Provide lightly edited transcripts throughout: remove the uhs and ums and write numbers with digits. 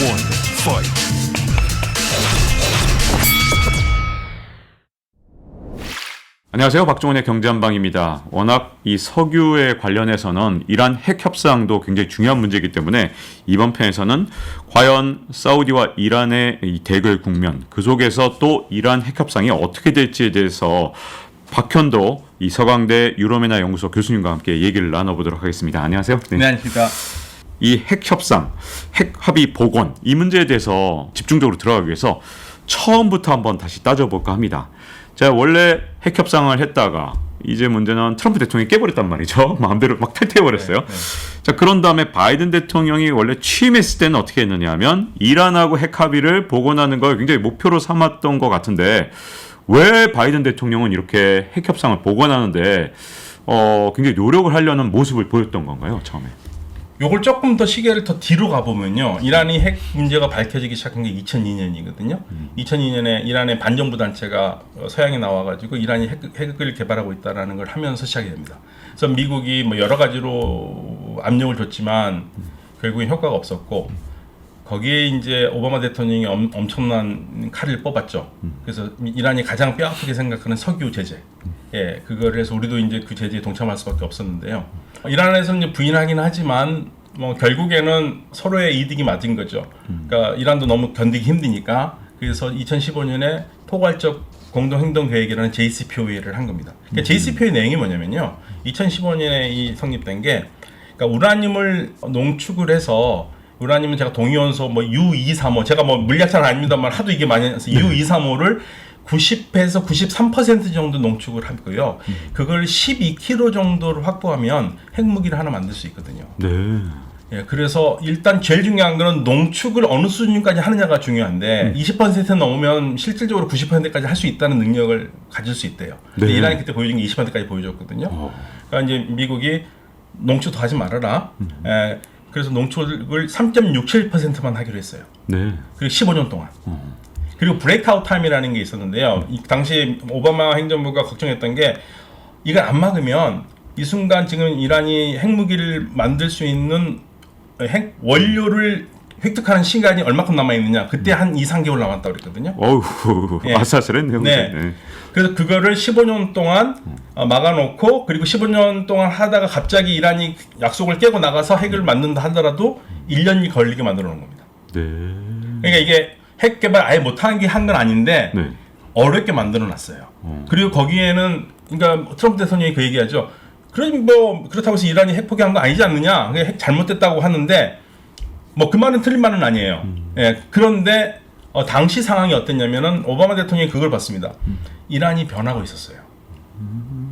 one, fight. 안녕하세요. 박종원의 경제한방입니다. 워낙 이 석유에 관련해서는 이란 핵 협상도 굉장히 중요한 문제이기 때문에 이번 편에서는 과연 사우디와 이란의 이 대결 국면, 그 속에서 또 이란 핵 협상이 어떻게 될지에 대해서 박현도 이 서강대 유럽연화 연구소 교수님과 함께 얘기를 나눠보도록 하겠습니다. 안녕하세요. 네, 안녕하십니까. 이 핵 협상, 핵 합의 복원 이 문제에 대해서 집중적으로 들어가기 위해서 처음부터 한번 다시 따져볼까 합니다. 자, 원래 핵 협상을 했다가 이제 문제는 트럼프 대통령이 깨버렸단 말이죠. 마음대로 막 탈퇴해버렸어요. 자, 그런 다음에 바이든 대통령이 원래 취임했을 때는 어떻게 했느냐 하면 이란하고 핵 합의를 복원하는 걸 굉장히 목표로 삼았던 것 같은데 왜 바이든 대통령은 이렇게 핵 협상을 복원하는데 굉장히 노력을 하려는 모습을 보였던 건가요, 처음에? 요걸 조금 더 시계를 더 뒤로 가보면요. 이란이 핵 문제가 밝혀지기 시작한 게 2002년이거든요. 2002년에 이란의 반정부 단체가 서양에 나와가지고 이란이 핵을 개발하고 있다는 걸 하면서 시작이 됩니다. 그래서 미국이 뭐 여러 가지로 압력을 줬지만 결국엔 효과가 없었고 거기에 이제 오바마 대통령이 엄청난 칼을 뽑았죠. 그래서 이란이 가장 뼈아프게 생각하는 석유 제재. 예, 그거를 해서 우리도 이제 그 제재에 동참할 수밖에 없었는데요. 이란에서는 이제 부인하긴 하지만 뭐 결국에는 서로의 이득이 맞은 거죠. 그러니까 이란도 너무 견디기 힘드니까 그래서 2015년에 포괄적 공동행동 계획이라는 JCPOA를 한 겁니다. 그러니까 JCPOA 내용이 뭐냐면요. 2015년에 이 성립된 게 그러니까 우라늄을 농축을 해서 우라늄은 제가 동위원소 뭐 U235 제가 뭐 물리학자는 아닙니다만 하도 이게 많이 해서 U235를 90에서 93% 정도 농축을 하고요. 그걸 12kg 정도를 확보하면 핵무기를 하나 만들 수 있거든요. 네. 예, 그래서 일단 제일 중요한 거는 농축을 어느 수준까지 하느냐가 중요한데 20% 넘으면 실질적으로 90%까지 할 수 있다는 능력을 가질 수 있대요. 근데 네. 이란이 그때 보여준 게 20%까지 보여줬거든요. 그러니까 이제 미국이 농축 더 하지 말아라. 예, 그래서 농축을 3.67%만 하기로 했어요. 네. 그리고 15년 동안. 그리고 브레이크아웃 타임이라는 게 있었는데요. 이 당시 오바마 행정부가 걱정했던 게 이걸 안 막으면 이 순간 지금 이란이 핵무기를 만들 수 있는 핵 원료를 획득하는 시간이 얼마큼 남아 있느냐. 그때 한 2, 3개월 남았다고 그랬거든요. 어우, 예. 아슬아슬했네요. 네. 네. 그래서 그거를 15년 동안 막아놓고 그리고 15년 동안 하다가 갑자기 이란이 약속을 깨고 나가서 핵을 만든다 하더라도 1년이 걸리게 만들어 놓은 겁니다. 네. 그러니까 이게 핵 개발 아예 못하는 게 한 건 아닌데 네. 어렵게 만들어 놨어요. 그리고 거기에는 그러니까 트럼프 대통령이 그 얘기하죠. 그럼 뭐 그렇다고 해서 이란이 핵 포기한 거 아니지 않느냐? 핵 잘못됐다고 하는데 뭐 그 말은 틀린 말은 아니에요. 예, 그런데 당시 상황이 어땠냐면은 오바마 대통령이 그걸 봤습니다. 이란이 변하고 있었어요.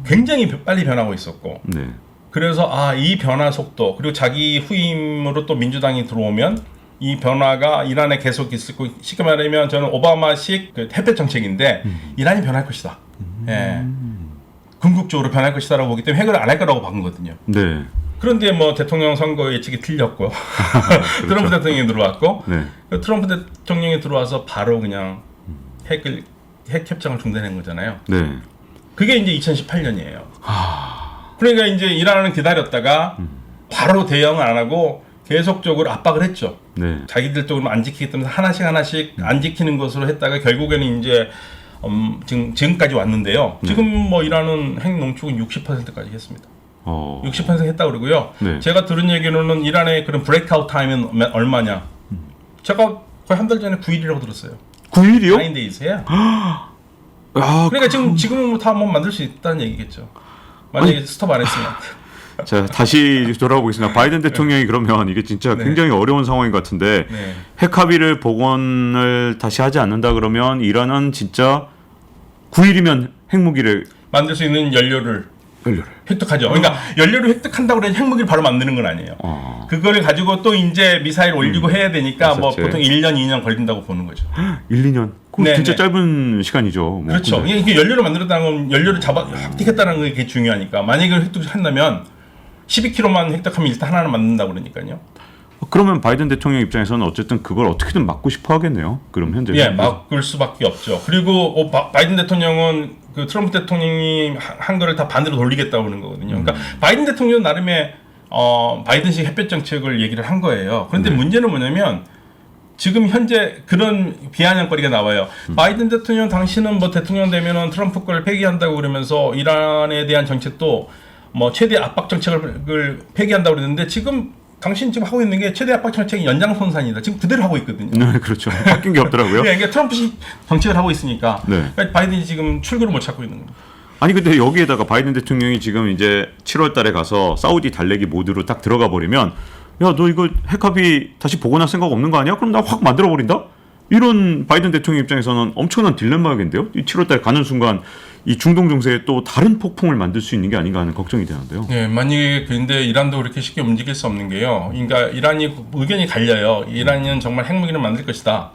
굉장히 빨리 변하고 있었고. 네. 그래서 이 변화 속도 그리고 자기 후임으로 또 민주당이 들어오면 이 변화가 이란에 계속 있을 거 쉽게 말하면 저는 오바마식 그 햇볕 정책인데 이란이 변할 것이다. 예. 궁극적으로 변할 것이다라고 보기 때문에 핵을 안 할 거라고 본 거거든요. 네. 그런데 뭐 대통령 선거 예측이 틀렸고 그렇죠. 트럼프 대통령이 들어왔고 네. 트럼프 대통령이 들어와서 바로 그냥 핵 협정을 중단한 거잖아요. 네. 그게 이제 2018년이에요. 그러니까 이제 이란은 기다렸다가 바로 대응을 안 하고 계속적으로 압박을 했죠. 네. 자기들 쪽으로 안 지키기 때문에 하나씩 안 지키는 것으로 했다가 결국에는 이제 지금까지 왔는데요. 지금 뭐 이란은 핵 농축은 60%까지 했습니다. 60% 했다고 그러고요. 네. 제가 들은 얘기로는 이란의 그런 브레이크아웃 타임은 얼마냐? 제가 거의 한 달 전에 9일이라고 들었어요. 9일이요? 9days예요. 아, 그러니까 지금은 다 한번 만들 수 있다는 얘기겠죠. 만약에 스톱 안 했으면. 자, 다시 돌아보겠습니다. 바이든 대통령이 그러면 이게 진짜 네. 굉장히 어려운 상황인 것 같은데 네. 핵 합의를 복원을 다시 하지 않는다 그러면 이란은 진짜 9일이면 핵무기를 만들 수 있는 연료를 획득하죠. 그러니까 연료를 획득한다고 해서 핵무기를 바로 만드는 건 아니에요. 그거를 가지고 또 이제 미사일 올리고 해야 되니까 뭐 보통 1년, 2년 걸린다고 보는 거죠. 1, 2년? 그럼 네, 진짜 네. 짧은 시간이죠. 뭐. 그렇죠. 근데. 이게 연료를 만들었다는 건 연료를 획득했다는 게 되게 중요하니까 만약에 획득한다면 12kg만 획득하면 일단 하나는 만든다고 그러니까요. 그러면 바이든 대통령 입장에서는 어쨌든 그걸 어떻게든 막고 싶어 하겠네요. 그럼 현재. 예, 막을 수밖에 없죠. 그리고 바이든 대통령은 그 트럼프 대통령이 한 거를 다 반대로 돌리겠다고 하는 거거든요. 그러니까 바이든 대통령은 나름의 바이든식 햇볕 정책을 얘기를 한 거예요. 그런데 문제는 뭐냐면 지금 현재 그런 비아냥거리가 나와요. 바이든 대통령 당신은 뭐 대통령 되면은 트럼프 걸 폐기한다고 그러면서 이란에 대한 정책도 뭐 최대 압박 정책을 폐기한다고 그러는데 지금 당신 지금 하고 있는 게 최대 압박 정책이 연장선상이다. 지금 그대로 하고 있거든요. 네, 그렇죠. 바뀐 게 없더라고요. 네, 그러니까 트럼프식 정책을 하고 있으니까 네. 그러니까 바이든이 지금 출구를 못 찾고 있는 겁니다. 아니 근데 여기에다가 바이든 대통령이 지금 이제 7월 달에 가서 사우디 달래기 모드로 딱 들어가 버리면 야, 너 이거 핵합의 다시 복원할 생각 없는 거 아니야? 그럼 나 확 만들어 버린다? 이런 바이든 대통령 입장에서는 엄청난 딜레마겠는데요. 이 7월 달 가는 순간 이 중동 정세에 또 다른 폭풍을 만들 수 있는 게 아닌가 하는 걱정이 되는데요. 네, 만약에 근데 이란도 그렇게 쉽게 움직일 수 없는 게요. 그러니까 이란이 의견이 갈려요. 이란은 정말 핵무기를 만들 것이다.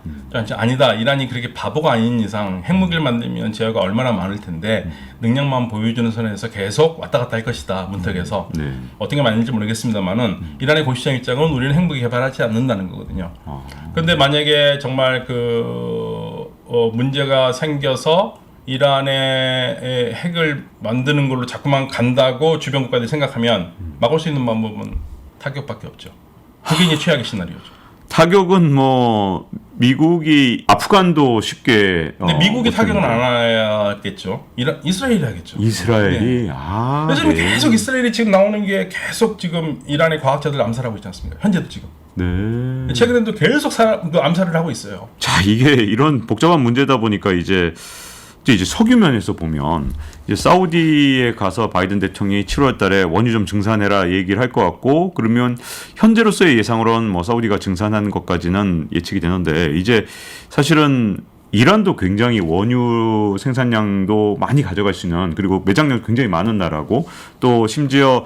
아니다. 이란이 그렇게 바보가 아닌 이상 핵무기를 만들면 제어가 얼마나 많을 텐데 능력만 보여주는 선에서 계속 왔다 갔다 할 것이다. 문턱에서 네. 어떻게 만들지 모르겠습니다만은 이란의 고시장 입장은 우리는 핵무기 개발하지 않는다는 거거든요. 그런데 만약에 정말 문제가 생겨서 이란의 핵을 만드는 걸로 자꾸만 간다고 주변 국가들이 생각하면 막을 수 있는 방법은 타격밖에 없죠. 그게 이제 최악의 시나리오죠. 타격은 뭐 미국이 아프간도 쉽게 근데 미국이 타격은 안 하겠죠. 이스라엘이 하겠죠. 이스라엘이 네. 아, 그래서 네. 계속 이스라엘이 지금 나오는 게 계속 지금 이란의 과학자들 암살하고 있지 않습니까? 현재도 지금. 네. 최근에도 계속 암살을 하고 있어요. 자, 이게 이런 복잡한 문제다 보니까 이제 석유면에서 보면 이제 사우디에 가서 바이든 대통령이 7월 달에 원유 좀 증산해라 얘기를 할 것 같고 그러면 현재로서의 예상으로는 뭐 사우디가 증산하는 것까지는 예측이 되는데 이제 사실은 이란도 굉장히 원유 생산량도 많이 가져갈 수 있는 그리고 매장량도 굉장히 많은 나라고 또 심지어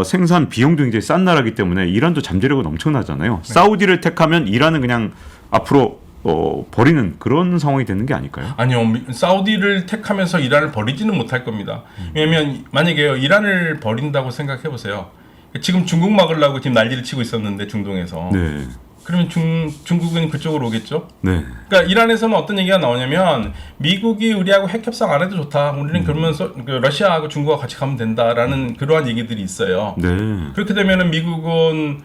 생산 비용도 굉장히 싼 나라이기 때문에 이란도 잠재력은 엄청나잖아요. 네. 사우디를 택하면 이란은 그냥 앞으로 버리는 그런 상황이 되는 게 아닐까요? 아니요. 사우디를 택하면서 이란을 버리지는 못할 겁니다. 왜냐하면 만약에 이란을 버린다고 생각해 보세요. 지금 중국 막으려고 지금 난리를 치고 있었는데 중동에서. 네. 그러면 중국은 그쪽으로 오겠죠? 네. 그러니까 이란에서는 어떤 얘기가 나오냐면 미국이 우리하고 핵 협상 안 해도 좋다. 우리는 그러면서 러시아하고 중국하고 같이 가면 된다라는 그러한 얘기들이 있어요. 네. 그렇게 되면은 미국은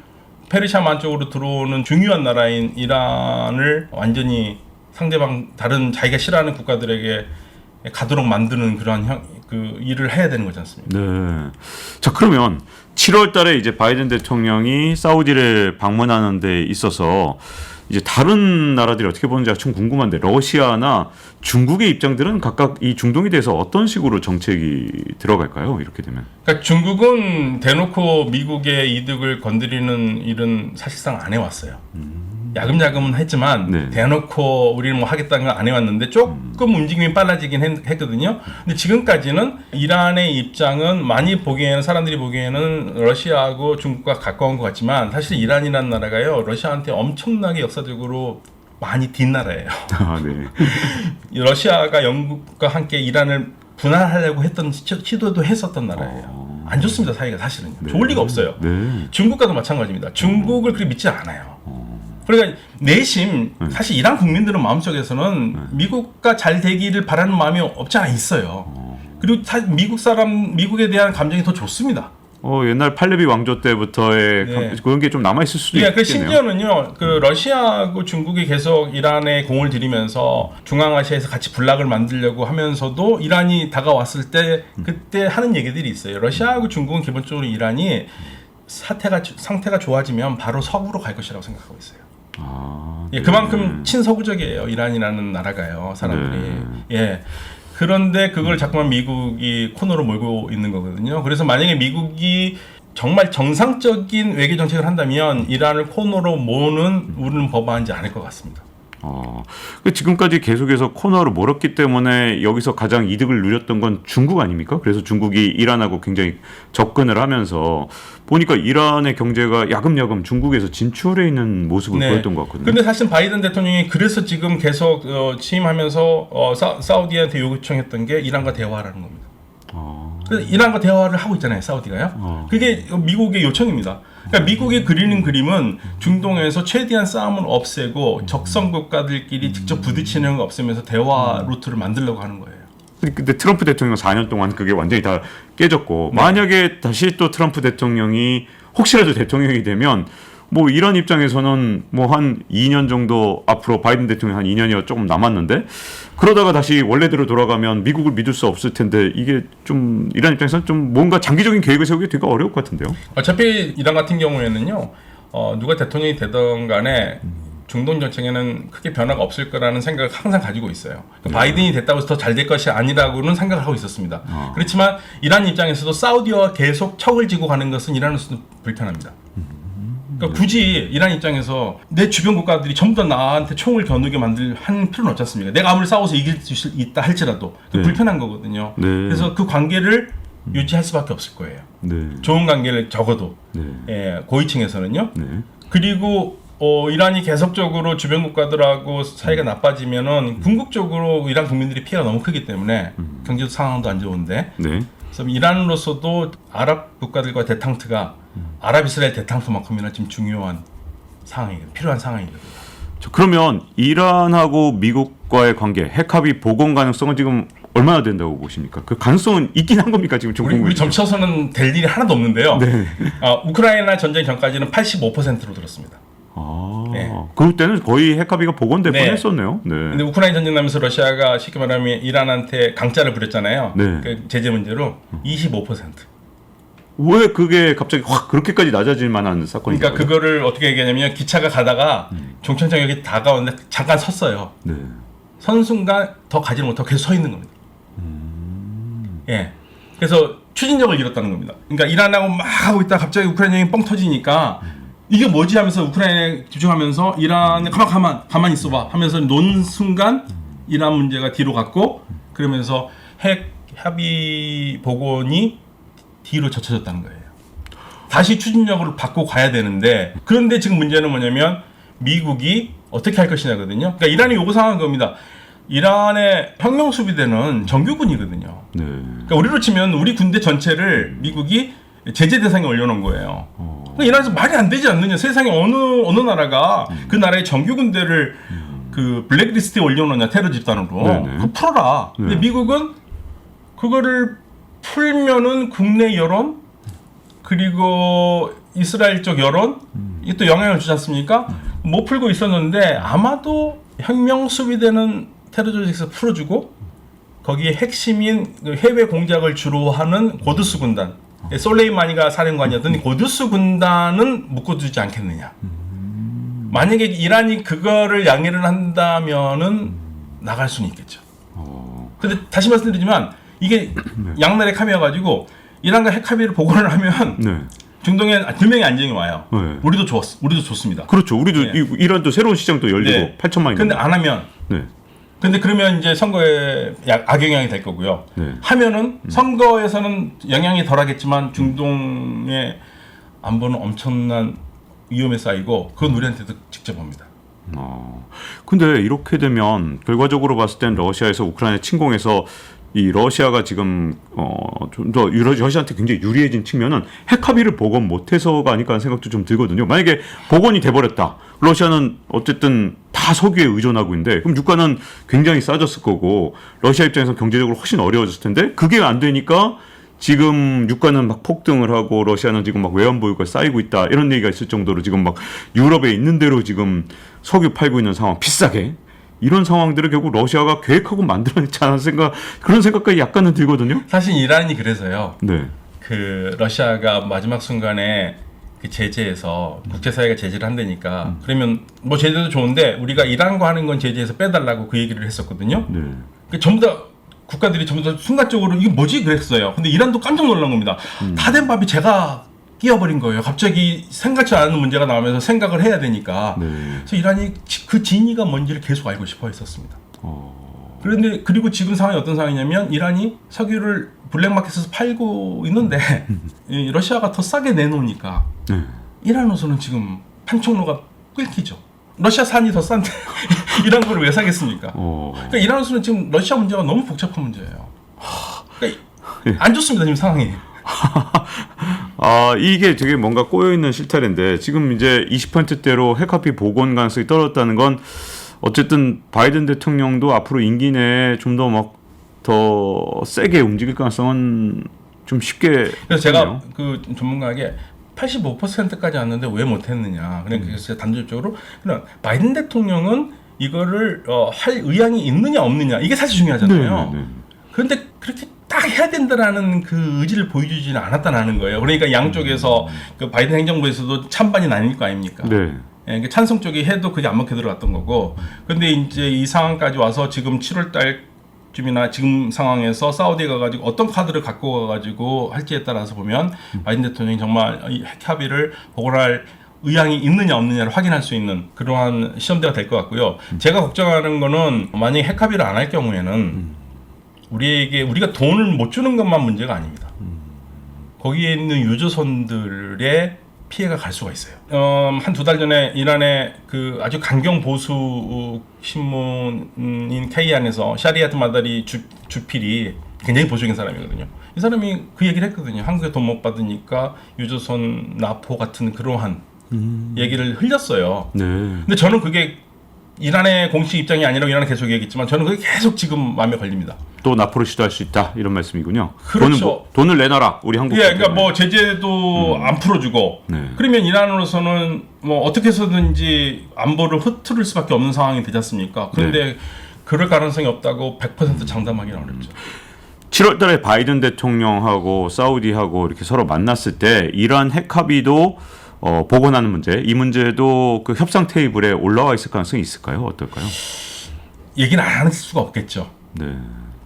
페르시아 쪽으로 들어오는 중요한 나라인 이란을 완전히 상대방 다른 자기가 싫어하는 국가들에게 가도록 만드는 그러한 일을 해야 되는 거지 않습니까? 네. 자, 그러면 7월 달에 이제 바이든 대통령이 사우디를 방문하는 데 있어서 이제 다른 나라들이 어떻게 보는지가 좀 궁금한데 러시아나 중국의 입장들은 각각 이 중동에 대해서 어떤 식으로 정책이 들어갈까요? 이렇게 되면. 그러니까 중국은 대놓고 미국의 이득을 건드리는 일은 사실상 안 해왔어요. 야금야금은 했지만 네. 대놓고 우리는 뭐 하겠다는 건 안 해왔는데 조금 움직임이 빨라지긴 했거든요. 근데 지금까지는 이란의 입장은 많이 보기에는 사람들이 보기에는 러시아하고 중국과 가까운 것 같지만 사실 이란이라는 나라가요 러시아한테 엄청나게 역사적으로 많이 뒷나라예요. 아, 네. 러시아가 영국과 함께 이란을 분할하려고 했던 시도도 했었던 나라예요. 안 좋습니다 사이가 사실은요. 네. 좋을 리가 없어요. 네. 중국과도 마찬가지입니다. 중국을 그렇게 믿지 않아요. 그러니까 내심 사실 이란 국민들은 마음속에서는 미국과 잘 되기를 바라는 마음이 없지 않아 있어요. 그리고 미국에 대한 감정이 더 좋습니다. 옛날 팔레비 왕조 때부터의 네. 그런 게 좀 남아 있을 수도 있겠네요. 심지어는요, 러시아하고 중국이 계속 이란에 공을 들이면서 중앙아시아에서 같이 블락을 만들려고 하면서도 이란이 다가왔을 때 그때 하는 얘기들이 있어요. 러시아하고 중국은 기본적으로 이란이 상태가 좋아지면 바로 서구로 갈 것이라고 생각하고 있어요. 네. 예, 그만큼 친서구적이에요. 이란이라는 나라가요, 사람들이. 네. 예. 그런데 그걸 자꾸만 미국이 코너로 몰고 있는 거거든요. 그래서 만약에 미국이 정말 정상적인 외교 정책을 한다면 이란을 코너로 모는 우리는 법안하지 않을 것 같습니다. 지금까지 계속해서 코너로 몰았기 때문에 여기서 가장 이득을 누렸던 건 중국 아닙니까? 그래서 중국이 이란하고 굉장히 접근을 하면서 보니까 이란의 경제가 야금야금 중국에서 진출해 있는 모습을 네. 보였던 것 같거든요. 근데 사실 바이든 대통령이 그래서 지금 계속 취임하면서 사우디한테 요청했던 게 이란과 대화라는 겁니다. 그래서 이란과 대화를 하고 있잖아요, 사우디가요. 그게 미국의 요청입니다. 그러니까 미국이 그리는 그림은 중동에서 최대한 싸움을 없애고 적성 국가들끼리 직접 부딪히는 거 없애면서 대화 루트를 만들려고 하는 거예요. 근데 트럼프 대통령 4년 동안 그게 완전히 다 깨졌고 네. 만약에 다시 또 트럼프 대통령이 혹시라도 대통령이 되면 뭐 이란 입장에서는 뭐 한 2년 정도 앞으로 바이든 대통령 한 2년이 조금 남았는데 그러다가 다시 원래대로 돌아가면 미국을 믿을 수 없을 텐데 이게 좀 이란 입장에서는 좀 뭔가 장기적인 계획을 세우기 되게 어려울 것 같은데요. 어차피 이란 같은 경우에는요, 누가 대통령이 되던 간에 중동 정책에는 크게 변화가 없을 거라는 생각을 항상 가지고 있어요. 그러니까 바이든이 됐다고 해서 더 잘 될 것이 아니라고는 생각을 하고 있었습니다. 그렇지만 이란 입장에서도 사우디와 계속 척을 지고 가는 것은 이란으로서도 불편합니다. 그러니까 굳이 이란 입장에서 내 주변 국가들이 전부 다 나한테 총을 겨누게 만들 한 필요는 없지 않습니까? 내가 아무리 싸워서 이길 수 있다 할지라도 불편한 거거든요. 네. 그래서 그 관계를 유지할 수밖에 없을 거예요. 네. 좋은 관계를 적어도 네. 고위층에서는요. 네. 그리고 이란이 계속적으로 주변 국가들하고 사이가 나빠지면은 궁극적으로 이란 국민들이 피해가 너무 크기 때문에 경제 상황도 안 좋은데 네. 그래서 이란으로서도 아랍 국가들과 대탕트가 아랍이스라엘 대탕트만큼이나 지금 중요한 상황이거든요. 필요한 상황이거든요. 그러면 이란하고 미국과의 관계, 핵합의 복원 가능성은 지금 얼마나 된다고 보십니까? 그 가능성은 있긴 한 겁니까 지금? 우리 점쳐서는 될 일이 하나도 없는데요. 네. 우크라이나 전쟁 전까지는 85%로 들었습니다. 네. 그때는 거의 핵합의가 복원될 네. 뻔했었네요. 네. 근데 우크라이나 전쟁 나면서 러시아가 쉽게 말하면 이란한테 강짜를 부렸잖아요. 네. 그 제재 문제로 25%. 왜 그게 갑자기 확 그렇게까지 낮아질 만한 사건이? 그러니까 그거를 어떻게 얘기하냐면 기차가 가다가 종천장역이 다가오는데 잠깐 섰어요. 네. 선 순간 더 가지를 못하고 계속 서 있는 겁니다. 예. 그래서 추진력을 잃었다는 겁니다. 그러니까 이란하고 막 하고 있다가 갑자기 우크라이나에 뻥 터지니까 이게 뭐지 하면서 우크라이나에 집중하면서 이란에 가만히 있어봐 하면서 논 순간 이란 문제가 뒤로 갔고 그러면서 핵 합의 복원이 뒤로 젖혀졌다는 거예요. 다시 추진력을 받고 가야 되는데 그런데 지금 문제는 뭐냐면 미국이 어떻게 할 것이냐거든요. 그러니까 이란이 요구사항은 겁니다. 이란의 혁명 수비대는 정규군이거든요. 네. 그러니까 우리로 치면 우리 군대 전체를 미국이 제재 대상에 올려놓은 거예요. 그러니까 이란에서 말이 안 되지 않느냐. 세상에 어느 나라가 그 나라의 정규 군대를 그 블랙리스트에 올려놓냐 테러 집단으로. 그거 풀어라. 근데 미국은 그거를 풀면은 국내 여론 그리고 이스라엘 쪽 여론 이게 또 영향을 주지 않습니까? 못 풀고 있었는데 아마도 혁명 수비대는 테러 조직에서 풀어주고 거기에 핵심인 해외 공작을 주로 하는 고드스 군단 솔레이마니가 사령관이었던 고드스 군단은 묶어두지 않겠느냐. 만약에 이란이 그거를 양해를 한다면은 나갈 수는 있겠죠. 근데 다시 말씀드리지만 이게 양날의 칼이어가지고 이란과 핵 합의를 복원을 하면 네. 중동에 분명히 안정이 와요. 네. 우리도 좋습니다. 그렇죠. 우리도 이란도 새로운 시장도 열리고 네. 8천만이. 근데 안 하면 네. 근데 그러면 이제 선거에 악영향이 될 거고요. 네. 하면은 선거에서는 영향이 덜하겠지만 중동의 안보는 엄청난 위험에 쌓이고 그건 우리한테도 직접 옵니다. 근데 이렇게 되면 결과적으로 봤을 땐 러시아에서 우크라이나 침공해서 이 러시아가 지금 좀 더 러시아한테 굉장히 유리해진 측면은 핵 합의를 복원 못해서가 아닐까 하는 생각도 좀 들거든요. 만약에 복원이 돼버렸다. 러시아는 어쨌든 다 석유에 의존하고 있는데 그럼 유가는 굉장히 싸졌을 거고 러시아 입장에서 경제적으로 훨씬 어려워졌을 텐데 그게 안 되니까 지금 유가는 막 폭등을 하고 러시아는 지금 막 외환 보유가 쌓이고 있다 이런 얘기가 있을 정도로 지금 막 유럽에 있는 대로 지금 석유 팔고 있는 상황 비싸게 이런 상황들을 결국 러시아가 계획하고 만들어냈지 않은 그런 생각까지 약간은 들거든요. 사실 이란이 그래서요. 네. 그 러시아가 마지막 순간에 그 제재에서 국제사회가 제재를 한다니까 그러면 뭐 제재도 좋은데 우리가 이란과 하는 건 제재에서 빼달라고 그 얘기를 했었거든요. 네. 그 전부 다 국가들이 전부 다 순간적으로 이게 뭐지 그랬어요. 근데 이란도 깜짝 놀란 겁니다. 다 된 밥이 제가 끼어버린 거예요. 갑자기 생각지 않은 문제가 나오면서 생각을 해야 되니까. 네. 그래서 이란이 그 진위가 뭔지를 계속 알고 싶어 했었습니다. 그런데 그리고 지금 상황이 어떤 상황이냐면 이란이 석유를 블랙마켓에서 팔고 있는데 이 러시아가 더 싸게 내놓으니까 네. 이란으로서는 지금 판촉로가 끊기죠. 러시아 산이 더 싼데 이란 거를 왜 사겠습니까? 그러니까 이란으로서는 지금 러시아 문제가 너무 복잡한 문제예요. 그러니까 안 좋습니다 지금 상황이. 이게 되게 뭔가 꼬여있는 실타래인데 지금 이제 20%대로 핵합의 복원 가능성이 떨어졌다는 건 어쨌든 바이든 대통령도 앞으로 임기 내에 좀 더 막 더 세게 움직일 가능성은 좀 쉽게 그래서 제가 그 전문가에게 85%까지 왔는데 왜 못했느냐. 그러니까 그래서 단도직입적으로 그냥 바이든 대통령은 이거를 할 의향이 있느냐 없느냐 이게 사실 중요하잖아요. 네. 그런데 그렇게 딱 해야 된다라는 그 의지를 보여주지는 않았다라는 거예요. 그러니까 양쪽에서 그 바이든 행정부에서도 찬반이 나뉠 거 아닙니까? 네. 예, 그 찬성 쪽이 해도 그게 안 먹혀 들어갔던 거고. 근데 이제 이 상황까지 와서 지금 7월 달쯤이나 지금 상황에서 사우디에 가가지고 어떤 카드를 갖고 가가지고 할지에 따라서 보면 바이든 대통령이 정말 이 핵 합의를 복원할 의향이 있느냐 없느냐를 확인할 수 있는 그러한 시험대가 될 것 같고요. 제가 걱정하는 거는 만약에 핵 합의를 안 할 경우에는 우리가 돈을 못 주는 것만 문제가 아닙니다. 거기에 있는 유조선들의 피해가 갈 수가 있어요. 한 2달 전에 이란의 그 아주 강경 보수 신문인 K안에서 샤리아트 마다리 주필이 굉장히 보수적인 사람이거든요. 이 사람이 그 얘기를 했거든요. 한국에 돈 못 받으니까 유조선 납포 같은 그러한 얘기를 흘렸어요. 네. 근데 저는 그게 이란의 공식 입장이 아니라고 이란은 계속 얘기했지만 저는 그게 계속 지금 마음에 걸립니다. 또 납포를 시도할 수 있다 이런 말씀이군요. 그렇죠. 돈을 내놔라 우리 한국. 예, 그러니까 뭐 제재도 안 풀어주고, 네. 그러면 이란으로서는 뭐 어떻게 해서든지 안보를 흐트릴 수밖에 없는 상황이 되지 않습니까? 그런데 그럴 가능성이 없다고 100% 장담하기는 어렵죠. 7월달에 바이든 대통령하고 사우디하고 이렇게 서로 만났을 때 이란 핵 합의도 복원하는 문제, 이 문제도 그 협상 테이블에 올라와 있을 가능성이 있을까요? 어떨까요? 얘기는 안 할 수가 없겠죠. 네.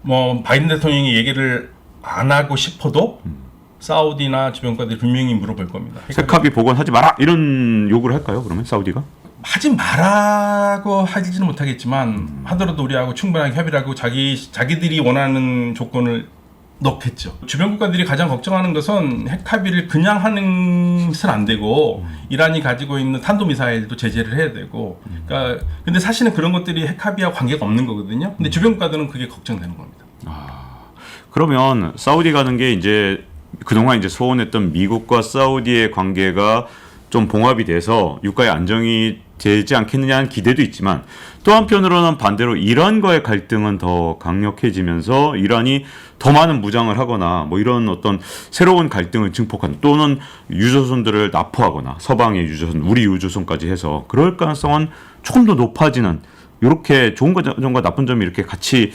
뭐 바이든 대통령이 얘기를 안 하고 싶어도 사우디나 주변국가들이 분명히 물어볼 겁니다. 핵 합의 복원하지 마라 이런 요구를 할까요? 그러면 사우디가? 하지 말라고 하지는 못하겠지만 하더라도 우리하고 충분하게 협의를 하고 자기들이 원하는 조건을 넣겠죠. 주변 국가들이 가장 걱정하는 것은 핵 합의를 그냥 하는 것은 안 되고 이란이 가지고 있는 탄도미사일도 제재를 해야 되고. 그러니까 근데 사실은 그런 것들이 핵 합의와 관계가 없는 거거든요. 근데 주변 국가들은 그게 걱정되는 겁니다. 그러면 사우디 가는 게 이제 그동안 이제 소원했던 미국과 사우디의 관계가 좀 봉합이 돼서 유가의 안정이 되지 않겠느냐는 기대도 있지만 또 한편으로는 반대로 이란과의 갈등은 더 강력해지면서 이란이 더 많은 무장을 하거나 뭐 이런 어떤 새로운 갈등을 증폭한 또는 유조선들을 납포하거나 서방의 유조선, 우리 유조선까지 해서 그럴 가능성은 조금 더 높아지는 이렇게 좋은 점과 나쁜 점이 이렇게 같이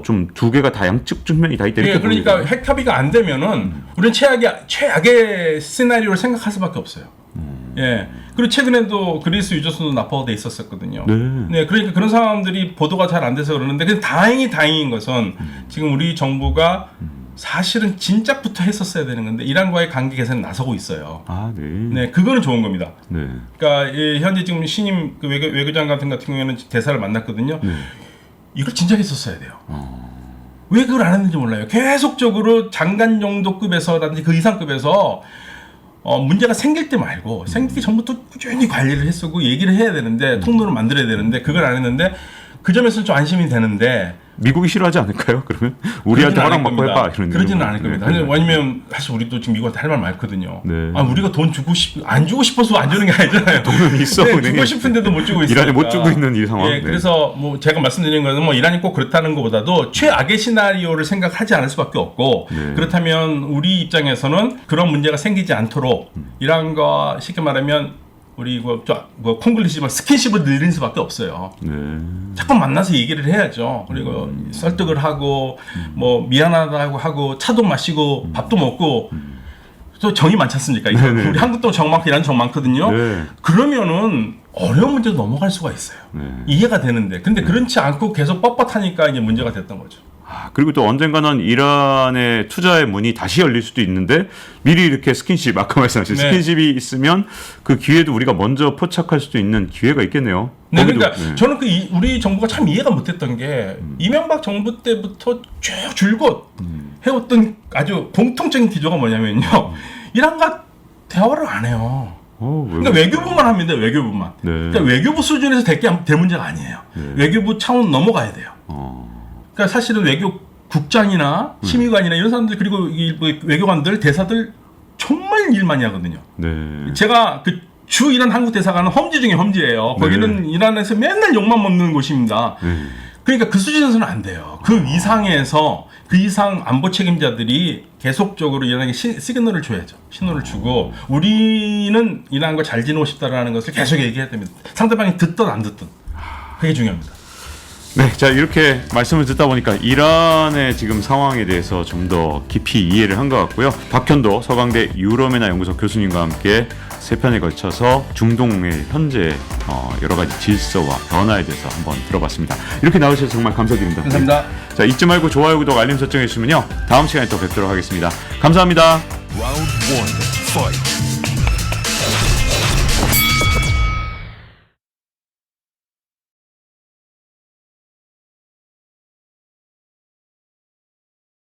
좀 두 개가 다 양측 측면이 다 있다 이렇게. 예, 그러니까 핵 합의가 안 되면은 우리는 최악의 시나리오를 생각할 수밖에 없어요. 예. 그리고 최근에도 그리스 유조선도 납포돼 있었거든요. 네. 그러니까 그런 상황들이 보도가 잘 안 돼서 그러는데 근데 다행인 것은 지금 우리 정부가 사실은 진작부터 했었어야 되는 건데 이란과의 관계 개선에 나서고 있어요. 네. 네, 그거는 좋은 겁니다. 네. 그러니까 현재 지금 신임 그 외교장관 같은 경우에는 대사를 만났거든요. 이걸 진작 했었어야 돼요. 왜 그걸 안 했는지 몰라요. 계속적으로 장관 정도급에서라든지 그 이상급에서 문제가 생길 때 말고 생기기 전부터 꾸준히 관리를 했었고 얘기를 해야 되는데 통로를 만들어야 되는데 그걸 안 했는데 그 점에서는 좀 안심이 되는데 미국이 싫어하지 않을까요? 그러면 우리한테 허락 받고 해봐 이런. 그러지는 않을 겁니다. 왜냐면 사실 우리도 지금 미국한테 할 말 많거든요. 네. 우리가 돈 안 주고 싶어서 안 주는 게 아니잖아요. 돈은 있어. 네, 주고 싶은데도 못 주고 있으니까. 이란이 못 주고 있는 이 상황. 예, 그래서 뭐 제가 말씀드리는 거는 뭐 이란이 꼭 그렇다는 것보다도 최악의 시나리오를 생각하지 않을 수밖에 없고 그렇다면 우리 입장에서는 그런 문제가 생기지 않도록 이란과 쉽게 말하면 우리 뭐 콩글리시만 스킨십을 늘리는 수밖에 없어요. 자꾸 만나서 얘기를 해야죠. 그리고 설득을 하고 뭐 미안하다고 하고 차도 마시고 밥도 먹고 또 정이 많지 않습니까? 우리 한국도 정 많고 이란 정 많거든요. 그러면은 어려운 문제도 넘어갈 수가 있어요. 이해가 되는데 근데 그렇지 않고 계속 뻣뻣하니까 이제 문제가 됐던 거죠. 그리고 또 언젠가는 이란의 투자의 문이 다시 열릴 수도 있는데 미리 이렇게 스킨십, 아까 말씀하신 스킨십이 있으면 그 기회도 우리가 먼저 포착할 수도 있는 기회가 있겠네요. 네, 그러니까 저는 우리 정부가 참 이해가 못했던 게 이명박 정부 때부터 쭉 줄곧 해왔던 아주 공통적인 기조가 뭐냐면요. 이란과 대화를 안 해요. 그러니까 외교부만 합니다. 외교부만. 그러니까 외교부 수준에서 될 문제가 아니에요. 외교부 차원 넘어가야 돼요. 그러니까 사실은 외교국장이나 심의관이나 이런 사람들 그리고 외교관들 대사들 정말 일 많이 하거든요. 제가 그 주 이란 한국 대사관은 험지 중에 험지예요. 거기는 이란에서 맨날 욕만 먹는 곳입니다. 그러니까 그 수준에서는 안 돼요. 그 이상에서 그 이상 안보 책임자들이 계속적으로 이란에게 시그널을 줘야죠. 신호를 주고 우리는 이란과 잘 지내고 싶다라는 것을 계속 얘기해야 됩니다. 상대방이 듣든 안 듣든 그게 중요합니다. 네, 자 이렇게 말씀을 듣다 보니까 이란의 지금 상황에 대해서 좀 더 깊이 이해를 한 것 같고요. 박현도 서강대 유럽연화 연구소 교수님과 함께 세 편에 걸쳐서 중동의 현재 여러 가지 질서와 변화에 대해서 한번 들어봤습니다. 이렇게 나오셔서 정말 감사드립니다. 감사합니다. 자, 잊지 말고 좋아요, 구독, 알림 설정해 주시면요 다음 시간에 또 뵙도록 하겠습니다. 감사합니다. Round 1. Fight.